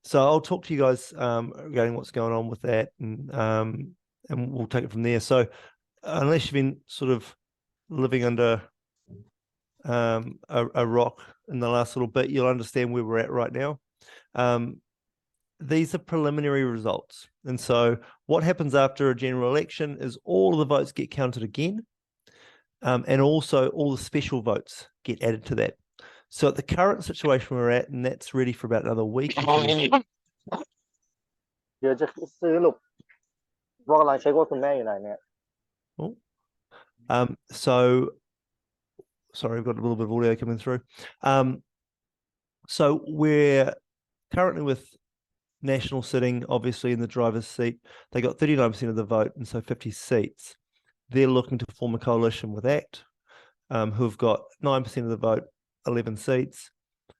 So I'll talk to you guys regarding what's going on with that, and we'll take it from there. So unless you've been sort of living under a rock in the last little bit, you'll understand where we're at right now. These are preliminary results. And so what happens after a general election is all of the votes get counted again, and also all the special votes get added to that. So at the current situation we're at, and that's ready for about another week. เดี๋ยวจะซื้อลูกว่ากำลังเช็คว่าคุณแม่อยู่ไหนเนี่ย So sorry, I've got a little bit of audio coming through. So we're currently with National sitting, obviously, in the driver's seat. They got 39% of the vote, and so 50 seats. They're looking to form a coalition with ACT, who've got 9% of the vote, 11 seats.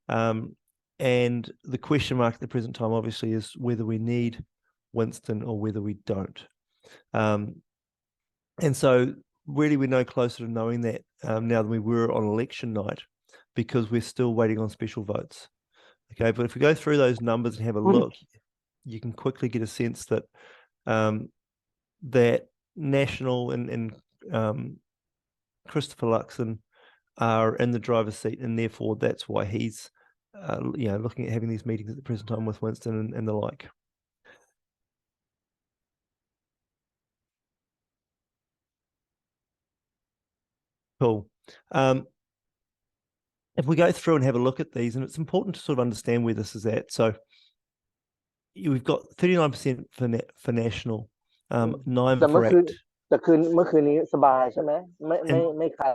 And the question mark at the present time, obviously, is whether we need Winston or whether we don't. And so really we're no closer to knowing that now than we were on election night, because we're still waiting on special votes. Okay, but if we go through those numbers and have a look, you can quickly get a sense that that National and Christopher Luxon are in the driver's seat, and therefore that's why he's looking at having these meetings at the present time with Winston and the like. Cool. If we go through and have a look at these, and it's important to sort of understand where this is at. So we've got 39% for National, 9 for ACT. แต่เมื่อคืนนี้สบายใช่ไหมไม่ใคร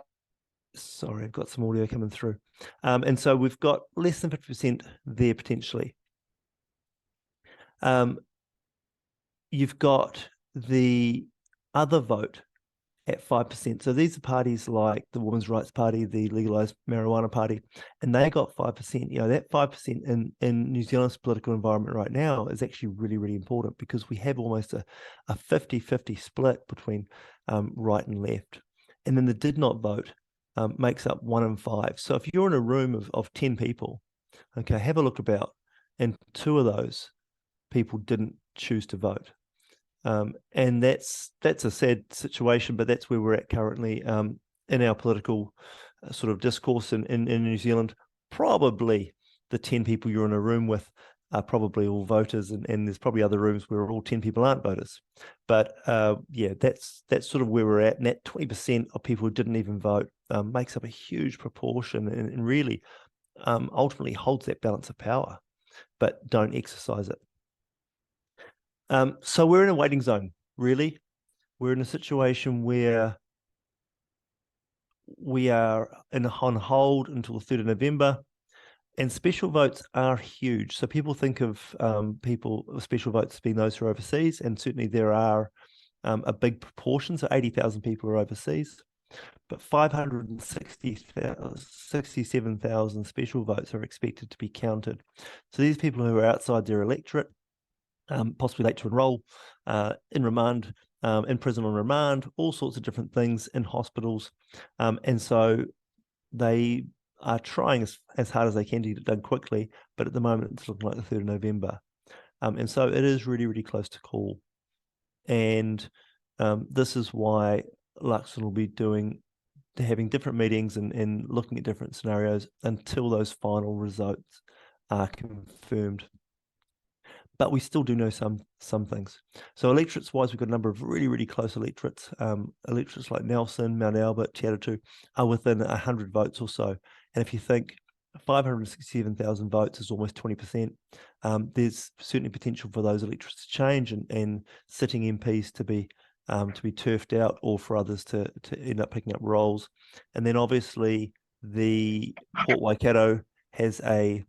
Sorry, I've got some audio coming through. And so we've got less than 50% there potentially. You've got the other vote at 5%. So these are parties like the Women's Rights Party, the Legalised Marijuana Party, and they got 5%. You know, that 5% in New Zealand's political environment right now is actually really, really important, because we have almost a 50-50 split between right and left. And then the did not vote makes up 1 in 5. So if you're in a room of 10 people, okay, have a look about, and 2 of those people didn't choose to vote. And that's a sad situation, but that's where we're at currently in our political sort of discourse in New Zealand. Probably the 10 people you're in a room with are probably all voters, and there's probably other rooms where all 10 people aren't voters. But yeah, that's sort of where we're at. And that 20% of people who didn't even vote makes up a huge proportion, and really ultimately holds that balance of power, but don't exercise it. So we're in a waiting zone, really. We're in a situation where we are on hold until the 3rd of November, and special votes are huge. So people think of special votes as being those who are overseas, and certainly there are a big proportion, so 80,000 people are overseas, but 567,000 special votes are expected to be counted. So these people who are outside their electorate, possibly late to enroll, in remand, in prison on remand, all sorts of different things, in hospitals. And so they are trying as hard as they can to get it done quickly, but at the moment it's looking like the 3rd of November. And so it is really, really close to call. And this is why Luxon will be having different meetings and looking at different scenarios until those final results are confirmed. But we still do know some things. So electorates-wise, we've got a number of really, really close electorates. Electorates like Nelson, Mount Albert, Te Atatū are within 100 votes or so. And if you think 567,000 votes is almost 20%, there's certainly potential for those electorates to change and sitting MPs to be turfed out, or for others to end up picking up roles. And then obviously the Port Waikato has a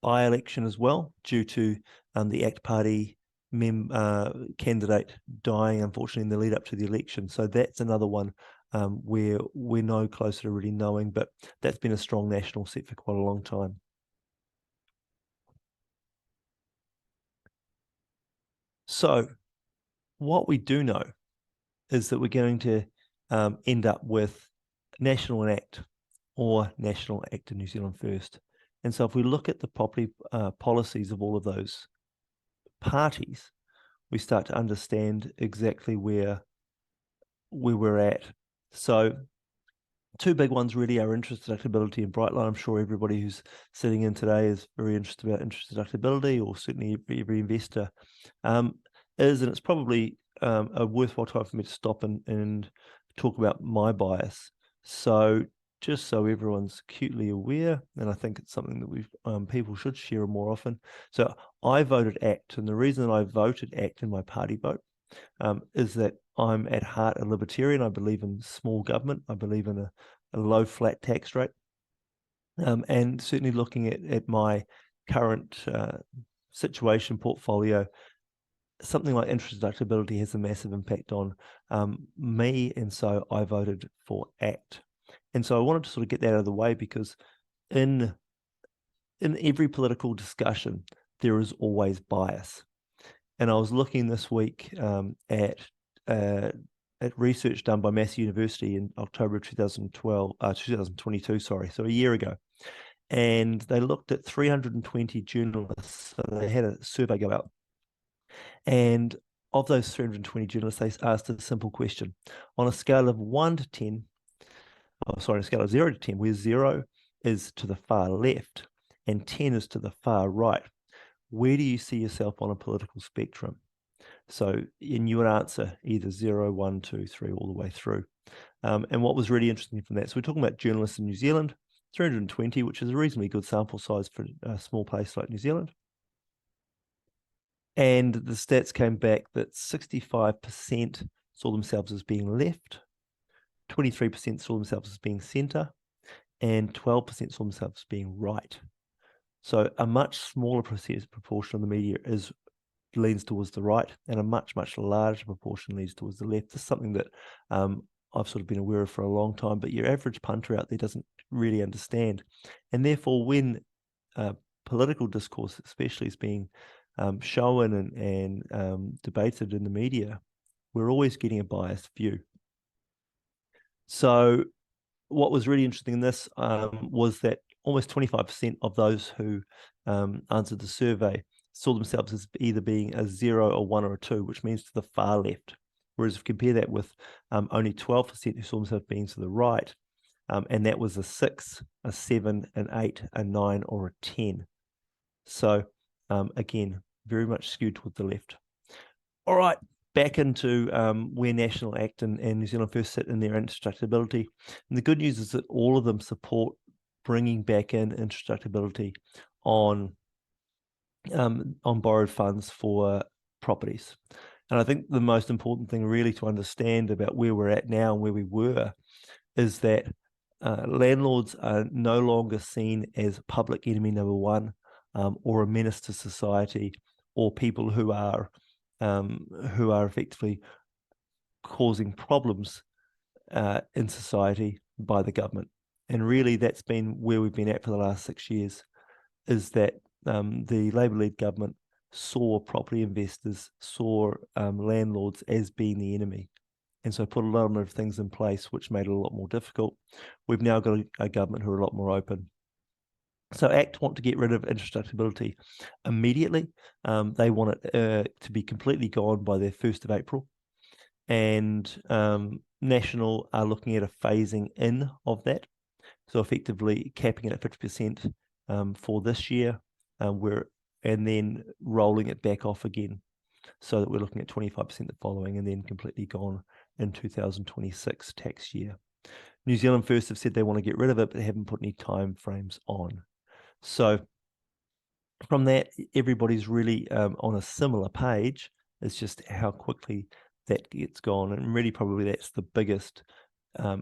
by-election as well, due to the ACT Party candidate dying, unfortunately, in the lead up to the election. So that's another one where we're no closer to really knowing, but that's been a strong national set for quite a long time. So what we do know is that we're going to end up with National and ACT, or National, ACT and New Zealand First. And so if we look at the property policies of all of those parties, we start to understand exactly where we're at. So two big ones really are interest deductibility and Brightline. I'm sure everybody who's sitting in today is very interested about interest deductibility, or certainly every investor is, and it's probably a worthwhile time for me to stop and talk about my bias. So just so everyone's acutely aware, and I think it's something that we've people should share more often. So I voted ACT, and the reason I voted ACT in my party vote is that I'm at heart a libertarian. I believe in small government. I believe in a low flat tax rate. And certainly looking at my current situation portfolio, something like interest deductibility has a massive impact on me. And so I voted for ACT. And so I wanted to sort of get that out of the way, because in every political discussion, there is always bias. And I was looking this week at research done by Massey University in October of 2022, sorry, so a year ago. And they looked at 320 journalists. So they had a survey go out. And of those 320 journalists, they asked a simple question. On a scale of 1 to 10, on a scale of 0 to 10, where 0 is to the far left and 10 is to the far right, where do you see yourself on a political spectrum? So, and you would answer either 0, 1, 2, 3, all the way through. And what was really interesting from that, so we're talking about journalists in New Zealand, 320, which is a reasonably good sample size for a small place like New Zealand. And the stats came back that 65% saw themselves as being left, 23% saw themselves as being centre, and 12% saw themselves as being right. So a much smaller proportion of the media leans towards the right, and a much, much larger proportion leans towards the left. This is something that I've sort of been aware of for a long time, but your average punter out there doesn't really understand. And therefore, when political discourse especially is being shown and debated in the media, we're always getting a biased view. So what was really interesting in this was that almost 25% of those who answered the survey saw themselves as either being a 0, a 1, or a 2, which means to the far left. Whereas if you compare that with only 12% who saw themselves being to the right, and that was a 6, a 7, an 8, a 9, or a 10. So again, very much skewed toward the left. All right, back into where National ACT and New Zealand First sit in their interest deductibility. And the good news is that all of them support bringing back in interest deductibility on borrowed funds for properties. And I think the most important thing really to understand about where we're at now and where we were is that landlords are no longer seen as public enemy number one, or a menace to society, or people who are effectively causing problems in society by the government. And really that's been where we've been at for the last 6 years, is that the Labour-led government saw property investors, saw landlords as being the enemy. And so put a lot of things in place which made it a lot more difficult. We've now got a government who are a lot more open. So ACT want to get rid of interest deductibility immediately. They want it to be completely gone by their 1st of April. And National are looking at a phasing in of that. So effectively capping it at 50% for this year, and then rolling it back off again, so that we're looking at 25% the following, and then completely gone in 2026 tax year. New Zealand First have said they want to get rid of it, but they haven't put any time frames on. So from that, everybody's really on a similar page. It's just how quickly that gets gone, and really probably that's the biggest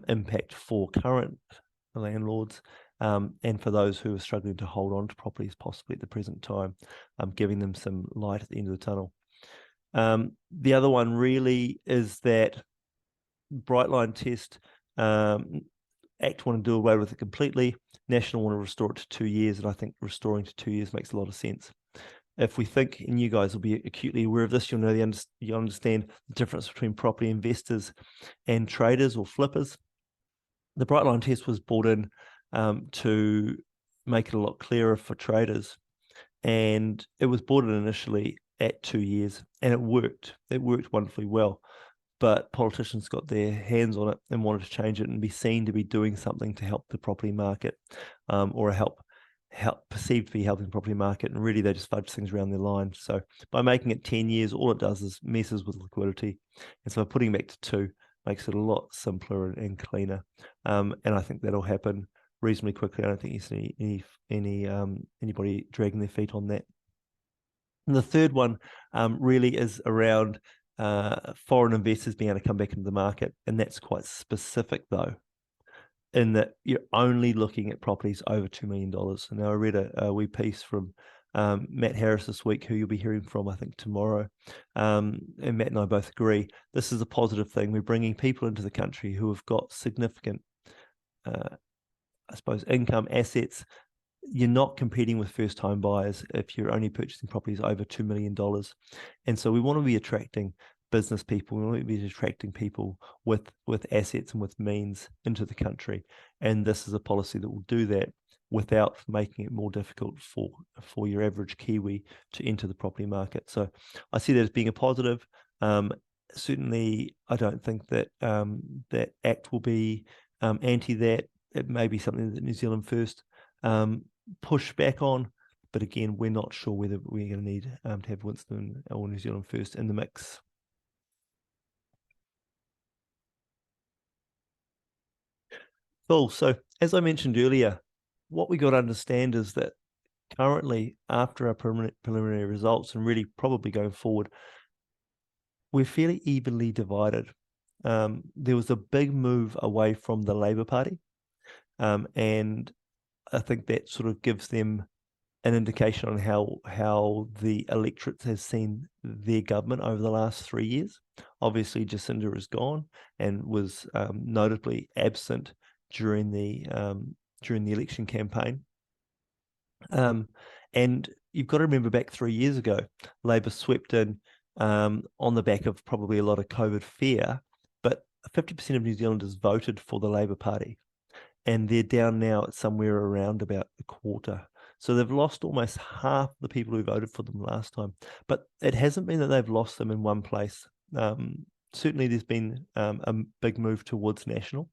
impact for current landlords, and for those who are struggling to hold on to properties possibly at the present time, giving them some light at the end of the tunnel. The other one really is that Brightline test, ACT want to do away with it completely. National want to restore it to 2 years, and I think restoring to 2 years makes a lot of sense. If we think, and you guys will be acutely aware of this, you'll know you understand the difference between property investors and traders or flippers. The Brightline test was brought in to make it a lot clearer for traders. And it was brought in initially at 2 years, and it worked. It worked wonderfully well. But politicians got their hands on it and wanted to change it and be seen to be doing something to help the property market, or help perceived to be helping the property market. And really, they just fudge things around their line. So by making it 10 years, all it does is messes with liquidity. And so putting it back to 2 makes it a lot simpler and cleaner. And I think that'll happen reasonably quickly. I don't think you see anybody dragging their feet on that. And the third one really is around foreign investors being able to come back into the market. And that's quite specific, though, in that you're only looking at properties over $2 million. And now I read a wee piece from Matt Harris this week, who you'll be hearing from, I think, tomorrow. And Matt and I both agree this is a positive thing. We're bringing people into the country who have got significant, I suppose, income, assets. You're not competing with first-time buyers if you're only purchasing properties over $2 million. And so we want to be attracting business people. We want to be attracting people with assets and with means into the country. And this is a policy that will do that without making it more difficult for your average Kiwi to enter the property market. So I see that as being a positive. Certainly, I don't think that that Act will be anti that. It may be something that New Zealand First push back on, but again, we're not sure whether we're going to need to have Winston or New Zealand First in the mix. Cool. So as I mentioned earlier, what we got to understand is that currently, after our preliminary results, and really probably going forward, we're fairly evenly divided. There was a big move away from the Labour Party, and I think that sort of gives them an indication on how the electorate has seen their government over the last 3 years. Obviously, Jacinda is gone and was notably absent during the election campaign. And you've got to remember back 3 years ago, Labor swept in on the back of probably a lot of COVID fear, but 50% of New Zealanders voted for the Labor Party, and they're down now at somewhere around about a quarter. So they've lost almost half the people who voted for them last time. But it hasn't been that they've lost them in one place. Certainly there's been a big move towards National,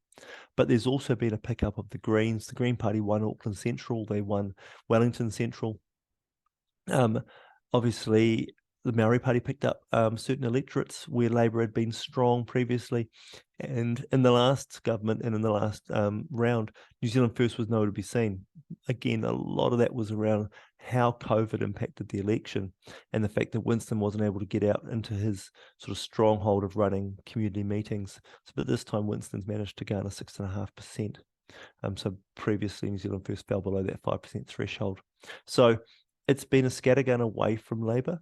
but there's also been a pickup of the Greens. The Green Party won Auckland Central. They won Wellington Central. Obviously, the Maori Party picked up certain electorates where Labour had been strong previously. And in the last government and in the last round, New Zealand First was nowhere to be seen. Again, a lot of that was around how COVID impacted the election and the fact that Winston wasn't able to get out into his sort of stronghold of running community meetings. But this time, Winston's managed to garner 6.5%. So previously, New Zealand First fell below that 5% threshold. So it's been a scattergun away from Labour.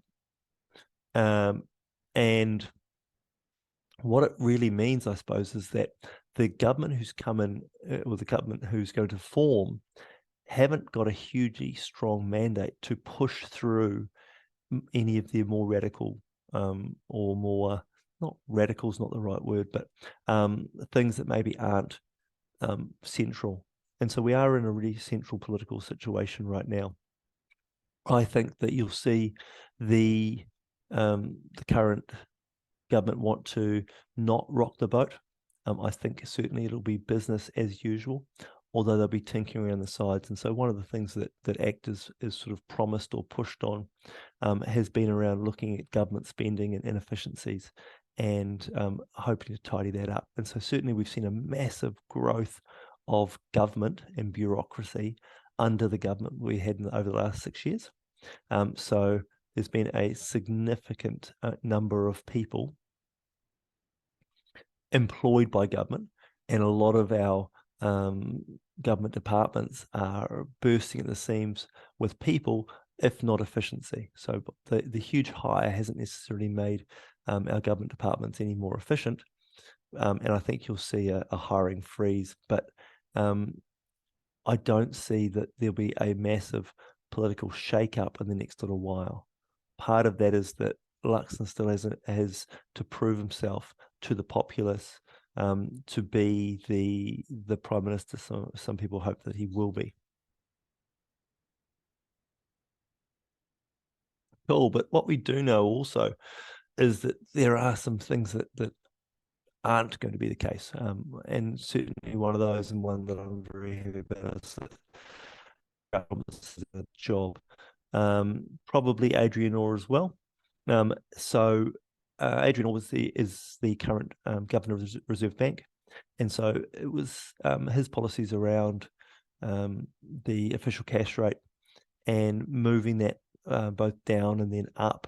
And what it really means, I suppose, is that the government who's come in, or the government who's going to form, haven't got a hugely strong mandate to push through any of their more radical or more, not radical is not the right word, but things that maybe aren't central. And so we are in a really central political situation right now. I think that you'll see the current government want to not rock the boat. I think certainly it'll be business as usual, although they'll be tinkering around the sides. And so one of the things that ACT is sort of promised or pushed on has been around looking at government spending and inefficiencies and hoping to tidy that up. And so certainly we've seen a massive growth of government and bureaucracy under the government we had over the last 6 years. So there's been a significant number of people employed by government, and a lot of our government departments are bursting at the seams with people, if not efficiency. So the huge hire hasn't necessarily made our government departments any more efficient, and I think you'll see a hiring freeze, but I don't see that there'll be a massive political shake-up in the next little while. Part of that is that Luxon still has to prove himself to the populace to be the Prime Minister. Some people hope that he will be. Cool. But what we do know also is that there are some things that aren't going to be the case. And certainly one of those, and one that I'm very happy about, is that this is a job. Probably Adrian Orr as well. Adrian Orr is the current governor of the Reserve Bank. And so it was his policies around the official cash rate and moving that both down and then up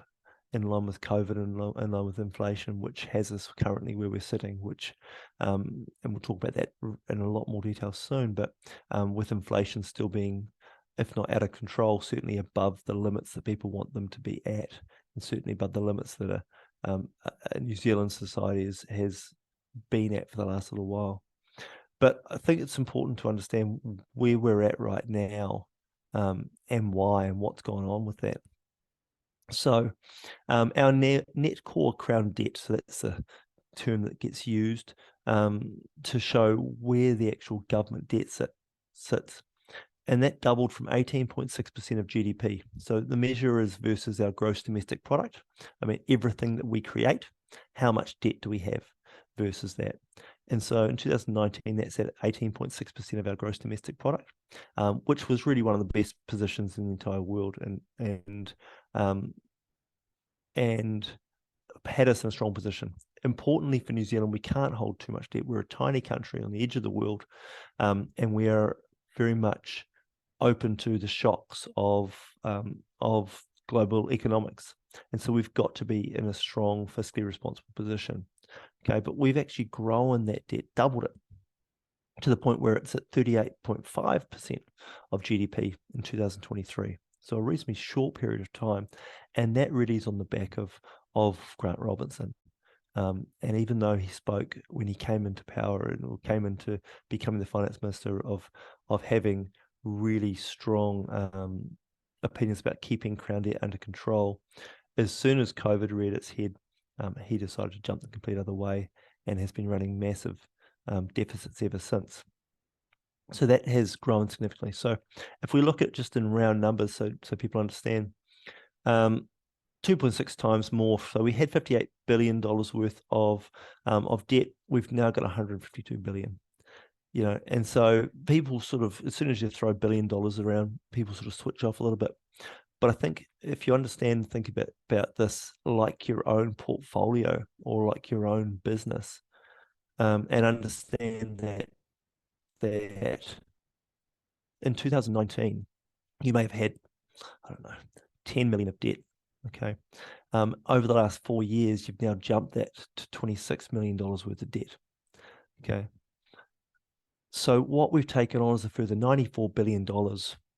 in line with COVID and in line with inflation, which has us currently where we're sitting, which, and we'll talk about that in a lot more detail soon, but with inflation still being, if not out of control, certainly above the limits that people want them to be at, and certainly above the limits that New Zealand society has been at for the last little while. But I think it's important to understand where we're at right now, and why, and what's going on with that. So our net core crown debt, so that's the term that gets used to show where the actual government debt sits. And that doubled from 18.6% of GDP. So the measure is versus our gross domestic product. I mean, everything that we create, how much debt do we have versus that? And so in 2019, that's at 18.6% of our gross domestic product, which was really one of the best positions in the entire world, and had us in a strong position. Importantly for New Zealand, we can't hold too much debt. We're a tiny country on the edge of the world, and we are very much open to the shocks of global economics. And so we've got to be in a strong fiscally responsible position. Okay, but we've actually grown that debt, doubled it, to the point where it's at 38.5% of GDP in 2023. So a reasonably short period of time. And that really is on the back of Grant Robertson. And even though he spoke when he came into power or came into becoming the finance minister of having really strong opinions about keeping crown debt under control, as soon as COVID reared its head, he decided to jump the complete other way and has been running massive deficits ever since. So that has grown significantly. So if we look at just in round numbers, so people understand, 2.6 times more. So we had $58 billion worth of debt. We've now got 152 billion. You know, and so people sort of, as soon as you throw $1 billion around, people sort of switch off a little bit. But I think if you understand, think about this like your own portfolio or like your own business, and understand that in 2019, you may have had, I don't know, 10 million of debt. Okay. Over the last 4 years, you've now jumped that to $26 million worth of debt. Okay. So what we've taken on is a further $94 billion,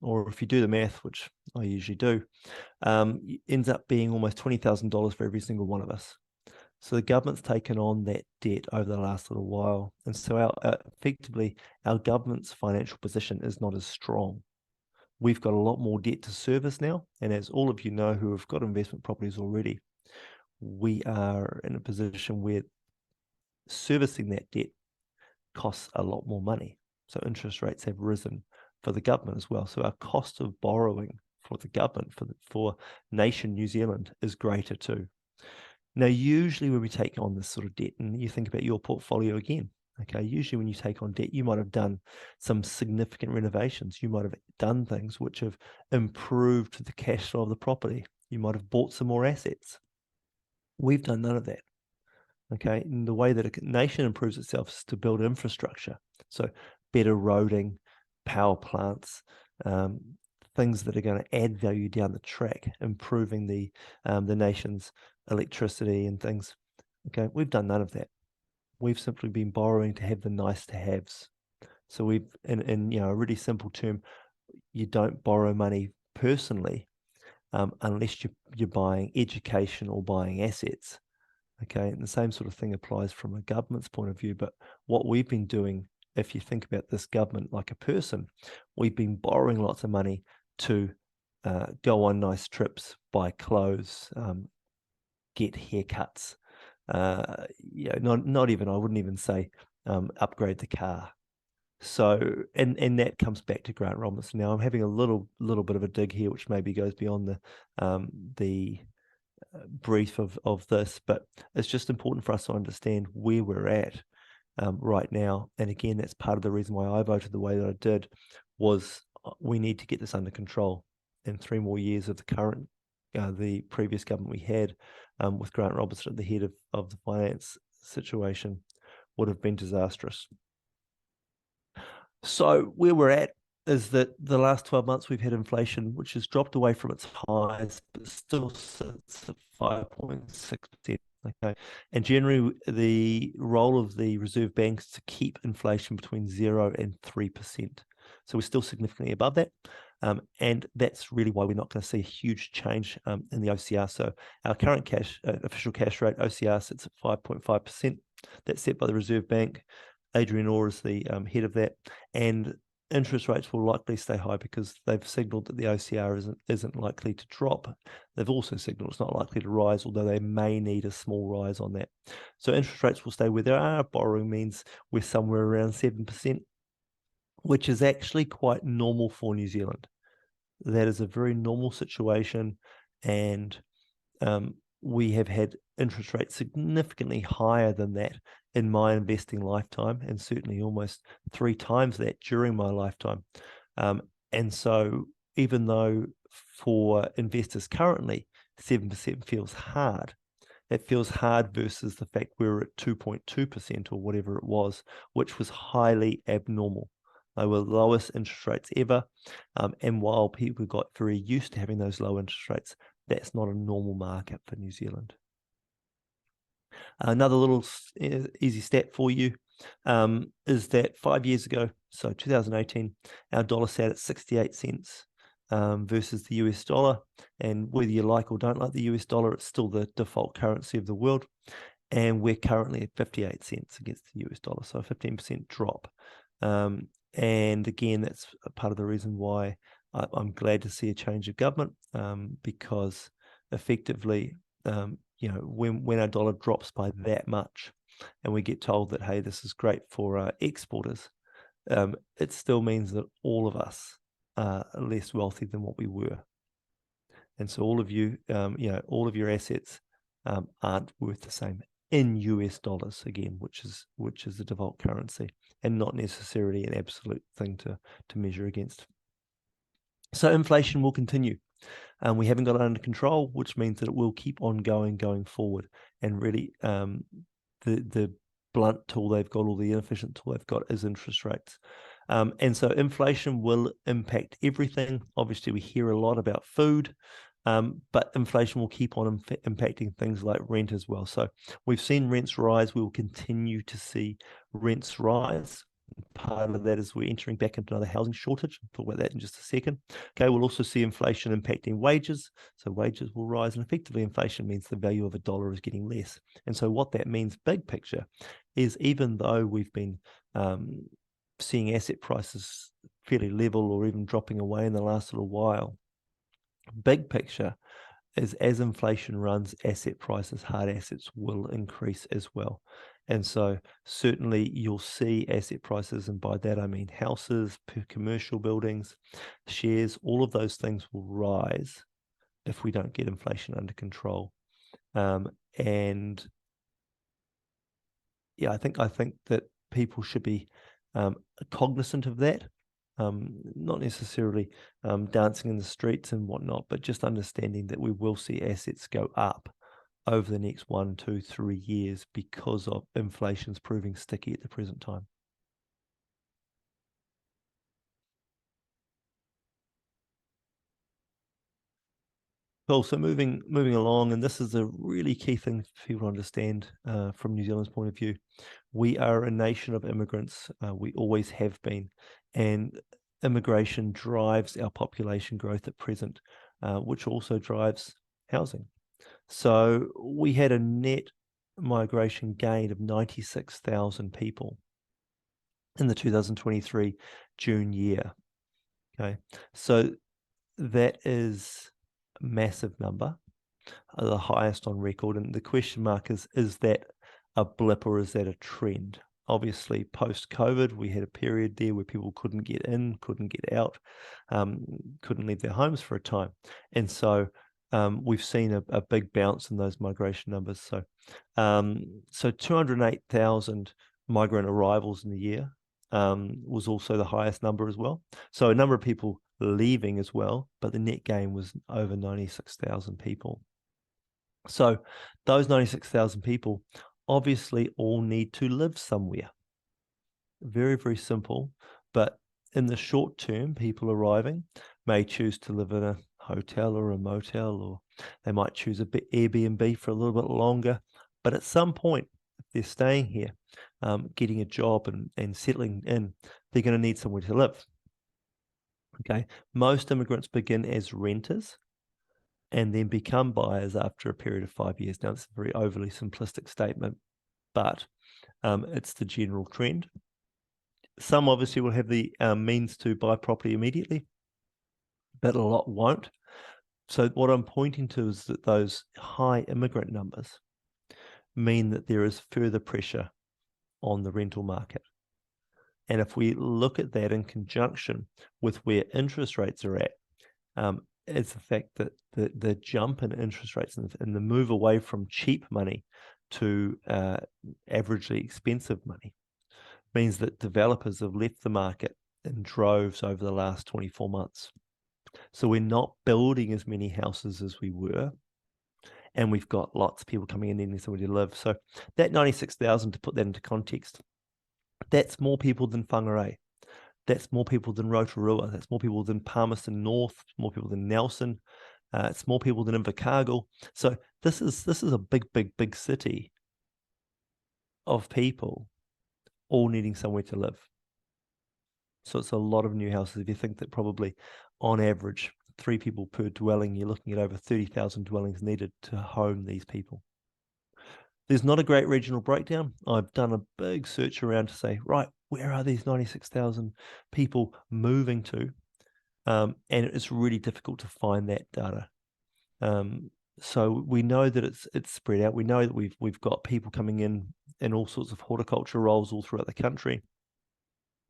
or if you do the math, which I usually do, ends up being almost $20,000 for every single one of us. So the government's taken on that debt over the last little while. And so effectively, our government's financial position is not as strong. We've got a lot more debt to service now. And as all of you know who have got investment properties already, we are in a position where servicing that debt costs a lot more money. So interest rates have risen for the government as well. So our cost of borrowing for the government, for nation New Zealand, is greater too. Now, usually when we take on this sort of debt, and you think about your portfolio again, okay, usually when you take on debt, you might have done some significant renovations. You might have done things which have improved the cash flow of the property. You might have bought some more assets. We've done none of that. Okay, and the way that a nation improves itself is to build infrastructure. So better roading, power plants, things that are going to add value down the track, improving the nation's electricity and things. Okay, we've done none of that. We've simply been borrowing to have the nice to haves. So we've, in a really simple term, you don't borrow money personally unless you're buying education or buying assets. Okay, and the same sort of thing applies from a government's point of view. But what we've been doing, if you think about this government like a person, we've been borrowing lots of money to go on nice trips, buy clothes, get haircuts. Not even, I wouldn't even say upgrade the car. So, and that comes back to Grant Robinson. Now, I'm having a little bit of a dig here, which maybe goes beyond the brief of this, but it's just important for us to understand where we're at right now. And again, that's part of the reason why I voted the way that I did, was we need to get this under control. And 3 more years of the previous government we had, with Grant Robinson at the head of the finance situation, would have been disastrous. So where we're at is that the last 12 months we've had inflation, which has dropped away from its highs, but still sits at 5.6%. Okay, and generally the role of the Reserve Bank is to keep inflation between 0 and 3%. So we're still significantly above that. And that's really why we're not going to see a huge change in the OCR. So our current official cash rate, OCR, sits at 5.5%. That's set by the Reserve Bank. Adrian Orr is the head of that, and interest rates will likely stay high because they've signalled that the OCR isn't likely to drop. They've also signalled it's not likely to rise, although they may need a small rise on that. So interest rates will stay where they are. Borrowing means we're somewhere around 7%, which is actually quite normal for New Zealand. That is a very normal situation, and we have had interest rates significantly higher than that in my investing lifetime, and certainly almost 3 times that during my lifetime. And so even though for investors currently 7% feels hard, it feels hard versus the fact we were at 2.2% or whatever it was, which was highly abnormal. They were the lowest interest rates ever. And while people got very used to having those low interest rates, that's not a normal market for New Zealand. Another little easy stat for you is that 5 years ago, so 2018, our dollar sat at 68 cents versus the US dollar. And whether you like or don't like the US dollar, it's still the default currency of the world. And we're currently at 58 cents against the US dollar, so a 15% drop. And again, that's a part of the reason why I'm glad to see a change of government, because effectively, when our dollar drops by that much and we get told that, hey, this is great for exporters, it still means that all of us are less wealthy than what we were. And so all of you, all of your assets aren't worth the same in US dollars, again, which is the default currency, and not necessarily an absolute thing to measure against. So inflation will continue. We haven't got it under control, which means that it will keep on going forward. And really, the blunt tool they've got, or the inefficient tool they've got, is interest rates. And so inflation will impact everything. Obviously, we hear a lot about food, but inflation will keep on impacting things like rent as well. So we've seen rents rise. We will continue to see rents rise. Part of that is we're entering back into another housing shortage. I'll talk about that in just a second. Okay, we'll also see inflation impacting wages. So wages will rise, and effectively inflation means the value of a dollar is getting less. And so what that means, big picture, is even though we've been seeing asset prices fairly level or even dropping away in the last little while, big picture is as inflation runs, asset prices, hard assets, will increase as well. And so certainly you'll see asset prices, and by that I mean houses, commercial buildings, shares, all of those things will rise if we don't get inflation under control. And yeah, I think that people should be cognizant of that. Not necessarily dancing in the streets and whatnot, but just understanding that we will see assets go up over the next 1, 2, 3 years because of inflation's proving sticky at the present time. Cool. So moving along, and this is a really key thing for people to understand from New Zealand's point of view. We are a nation of immigrants. We always have been, and immigration drives our population growth at present, which also drives housing. So we had a net migration gain of 96,000 people in the 2023 June year. Okay, so that is a massive number, the highest on record. And the question mark is that a blip or is that a trend? Obviously, post-COVID, we had a period there where people couldn't get in, couldn't get out, couldn't leave their homes for a time. And so we've seen a big bounce in those migration numbers. So, 208,000 migrant arrivals in the year was also the highest number as well. So a number of people leaving as well, but the net gain was over 96,000 people. So those 96,000 people obviously all need to live somewhere. Very, very simple. But in the short term, people arriving may choose to live in a hotel or a motel, or they might choose a bit Airbnb for a little bit longer. But at some point, if they're staying here, getting a job and settling in, they're going to need somewhere to live. Okay. Most immigrants begin as renters and then become buyers after a period of 5 years. Now, it's a very overly simplistic statement, but it's the general trend. Some obviously will have the means to buy property immediately, but a lot won't. So what I'm pointing to is that those high immigrant numbers mean that there is further pressure on the rental market. And if we look at that in conjunction with where interest rates are at, it's the fact that the jump in interest rates and the move away from cheap money to averagely expensive money means that developers have left the market in droves over the last 24 months. So we're not building as many houses as we were, and we've got lots of people coming in needing somewhere to live. So that 96,000, to put that into context, that's more people than Whangarei. That's more people than Rotorua. That's more people than Palmerston North, more people than Nelson. It's more people than Invercargill. So this is a big, big, big city of people all needing somewhere to live. So it's a lot of new houses. If you think that probably on average 3 people per dwelling, you're looking at over 30,000 dwellings needed to home these people. There's not a great regional breakdown. I've done a big search around to say, right, where are these 96,000 people moving to? And it's really difficult to find that data. So we know that it's spread out. We know that we've got people coming in all sorts of horticulture roles all throughout the country.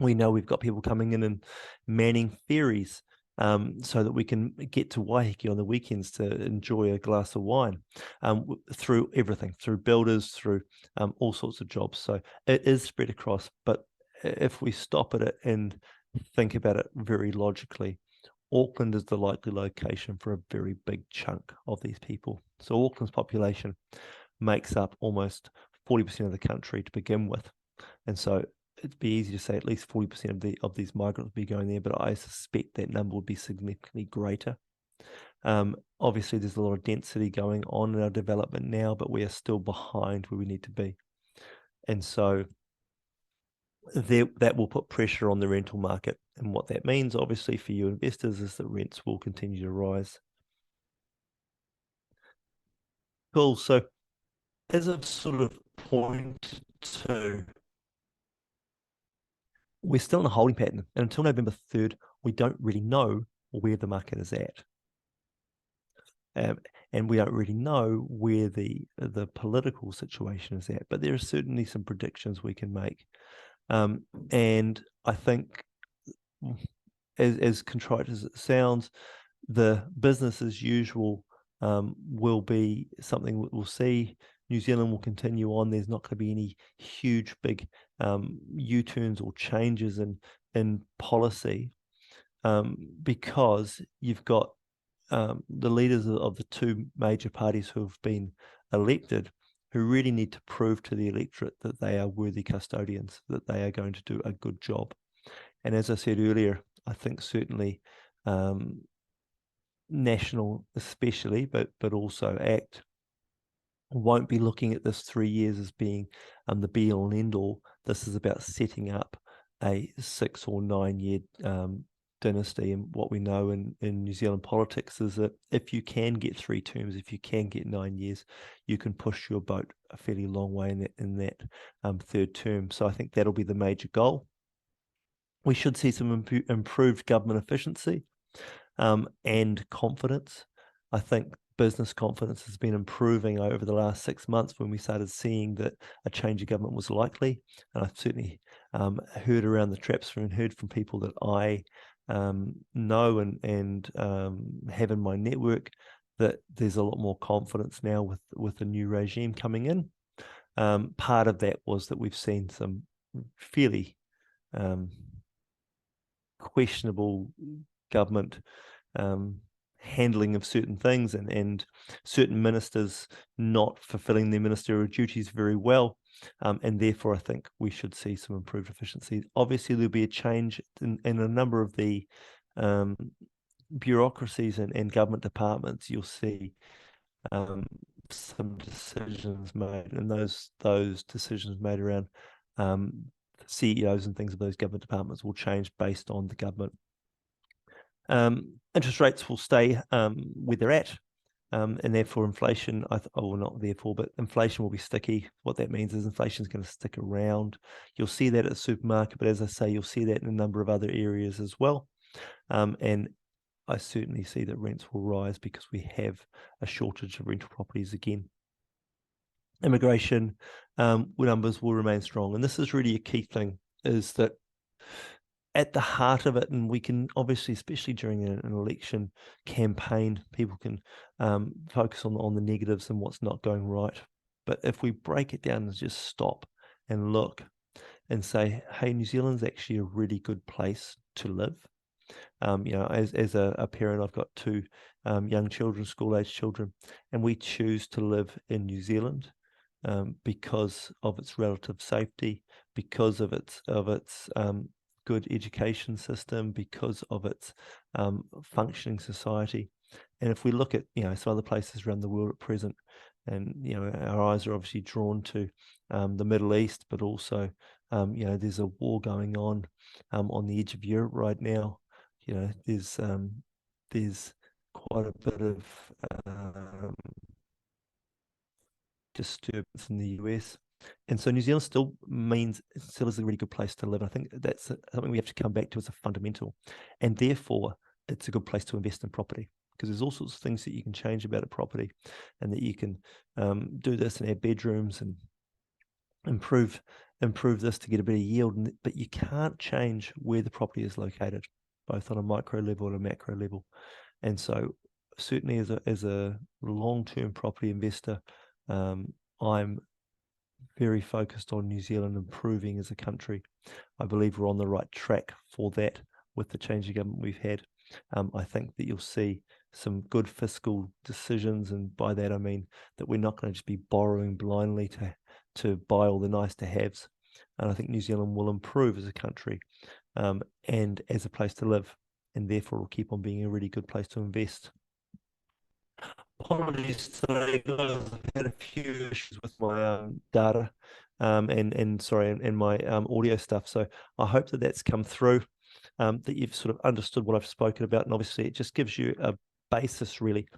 We know we've got people coming in and manning ferries so that we can get to Waiheke on the weekends to enjoy a glass of wine, through everything, through builders, through all sorts of jobs. So it is spread across, but if we stop at it and think about it very logically, Auckland is the likely location for a very big chunk of these people. So Auckland's population makes up almost 40% of the country to begin with. And so it'd be easy to say at least 40% of these migrants would be going there, but I suspect that number would be significantly greater. Obviously, there's a lot of density going on in our development now, but we are still behind where we need to be. And so that will put pressure on the rental market. And what that means, obviously, for you investors is that rents will continue to rise. Cool. So as I've sort of pointed to, we're still in a holding pattern. And until November 3rd, we don't really know where the market is at. And we don't really know where the political situation is at. But there are certainly some predictions we can make. And I think, as contrite as it sounds, the business as usual will be something we'll see. New Zealand will continue on. There's not going to be any huge big U-turns or changes in policy, because you've got the leaders of the 2 major parties who have been elected, who really need to prove to the electorate that they are worthy custodians, that they are going to do a good job. And as I said earlier, I think certainly National especially, but also ACT, won't be looking at this 3 years as being the be-all and end-all. This is about setting up a 6 or 9 year dynasty. And what we know in New Zealand politics is that if you can get 3 terms, if you can get 9 years, you can push your boat a fairly long way in that 3rd term. So I think that'll be the major goal. We should see some improved government efficiency and confidence. I think business confidence has been improving over the last 6 months when we started seeing that a change of government was likely. And I've certainly heard around the traps and heard from people that I know and have in my network that there's a lot more confidence now with the new regime coming in. Part of that was that we've seen some fairly questionable government handling of certain things and certain ministers not fulfilling their ministerial duties very well. And therefore, I think we should see some improved efficiency. Obviously, there'll be a change in a number of the bureaucracies and government departments. You'll see some decisions made, and those decisions made around CEOs and things of those government departments will change based on the government. Interest rates will stay where they're at, and therefore inflation, not therefore, but inflation will be sticky. What that means is inflation is going to stick around. You'll see that at the supermarket, but as I say, you'll see that in a number of other areas as well. And I certainly see that rents will rise because we have a shortage of rental properties again. Immigration numbers will remain strong. And this is really a key thing, is that at the heart of it, and we can obviously, especially during an election campaign, people can focus on the negatives and what's not going right. But if we break it down and just stop and look and say, hey, New Zealand's actually a really good place to live. As a parent, I've got two young children, school-age children, and we choose to live in New Zealand because of its relative safety, because of its good education system, because of its functioning society. And if we look at some other places around the world at present, and our eyes are obviously drawn to the Middle East, but also there's a war going on the edge of Europe right now. There's quite a bit of disturbance in the US. And so New Zealand still is a really good place to live. I think that's something we have to come back to as a fundamental. And therefore, it's a good place to invest in property, because there's all sorts of things that you can change about a property, and that you can do this and add bedrooms and improve this to get a better yield. But you can't change where the property is located, both on a micro level and a macro level. And so certainly as a long-term property investor, I'm very focused on New Zealand improving as a country. I believe we're on the right track for that with the change of government we've had. I think that you'll see some good fiscal decisions, and by that I mean that we're not going to just be borrowing blindly to buy all the nice to haves. And I think New Zealand will improve as a country and as a place to live, and therefore will keep on being a really good place to invest. Apologies today, guys. I've had a few issues with my data and my audio stuff. So I hope that that's come through, that you've sort of understood what I've spoken about. And obviously it just gives you a basis really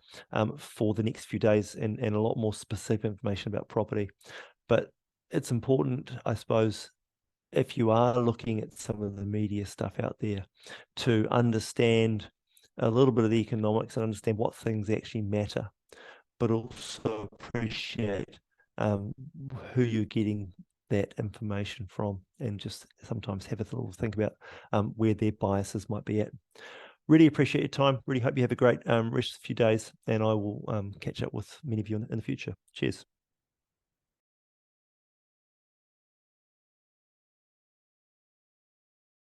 for the next few days and a lot more specific information about property. But it's important, I suppose, if you are looking at some of the media stuff out there, to understand a little bit of the economics and understand what things actually matter, but also appreciate who you're getting that information from, and just sometimes have a little think about where their biases might be at. Really appreciate your time. Really hope you have a great rest of the few days, and I will catch up with many of you in the future. Cheers.